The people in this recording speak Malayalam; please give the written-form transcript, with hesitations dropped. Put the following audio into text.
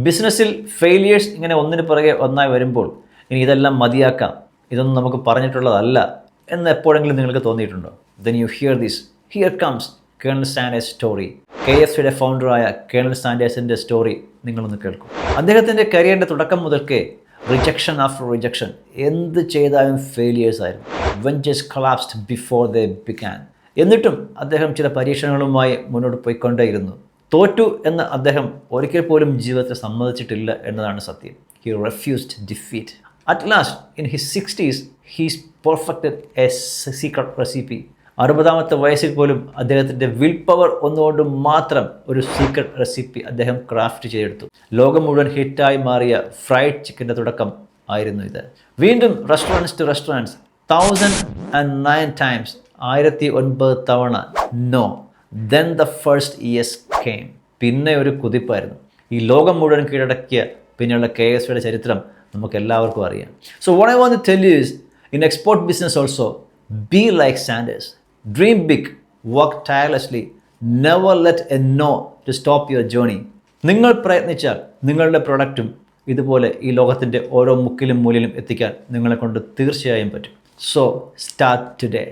ബിസിനസ്സിൽ ഫെയിലിയേഴ്സ് ഇങ്ങനെ ഒന്നിന് പുറകെ ഒന്നായി വരുമ്പോൾ ഇനി ഇതെല്ലാം മതിയാക്കാം, ഇതൊന്നും നമുക്ക് പറഞ്ഞിട്ടുള്ളതല്ല എന്ന് എപ്പോഴെങ്കിലും നിങ്ങൾക്ക് തോന്നിയിട്ടുണ്ടോ? Then you here comes colonel Sanders story. KFCയുടെ ഫൗണ്ടറായ കേണൽ സാൻഡേഴ്സിൻ്റെ സ്റ്റോറി നിങ്ങളൊന്ന് കേൾക്കും. അദ്ദേഹത്തിൻ്റെ കരിയറിൻ്റെ തുടക്കം മുതൽക്കേ റിജക്ഷൻ ആഫ്റ്റർ റിജക്ഷൻ, എന്ത് ചെയ്താലും ഫെയിലിയേഴ്സ് ആയിരുന്നു. Ventures collapsed before they began. എന്നിട്ടും അദ്ദേഹം ചില പരീക്ഷണങ്ങളുമായി മുന്നോട്ട് പോയിക്കൊണ്ടേയിരുന്നു. തോറ്റു എന്ന് അദ്ദേഹം ഒരിക്കൽ പോലും ജീവിതത്തിൽ സമ്മതിച്ചിട്ടില്ല എന്നതാണ് സത്യം. He refused defeat. At last in his 60s he's perfected a secret recipe. 60-ാമത്തെ വയസ്സിൽ പോലും അദ്ദേഹത്തിൻ്റെ വിൽ പവർ ഒന്നുകൊണ്ട് മാത്രം ഒരു സീക്രട്ട് റെസിപ്പി അദ്ദേഹം ക്രാഫ്റ്റ് ചെയ്തെടുത്തു. ലോകം മുഴുവൻ ഹിറ്റായി മാറിയ ഫ്രൈഡ് ചിക്കൻ്റെ തുടക്കം ആയിരുന്നു ഇത്. വീണ്ടും റെസ്റ്റോറൻറ്റ്സ് ടു റെസ്റ്റോറൻറ്റ്സ് 1009 times, 1009 തവണ no. Then the first yes came. പിന്നെ ഒരു കുതിപ്പായിരുന്നു. ഈ ലോകം മുഴുവൻ കീഴടക്കിയ പിന്നെയുള്ള KFCയുടെ ചരിത്രം നമുക്ക് എല്ലാവർക്കും അറിയാം. So what I want to tell you is, in export business also be like Sanders. Dream big, work tirelessly, never let a no to stop your journey. നിങ്ങൾ പ്രയത്നിച്ചാൽ നിങ്ങളുടെ പ്രൊഡക്റ്റും ഇതുപോലെ ഈ ലോകത്തിൻ്റെ ഓരോ മുക്കിലും മൂലയിലും എത്തിക്കാൻ നിങ്ങളെ കൊണ്ട് തീർച്ചയായും പറ്റും. So start today.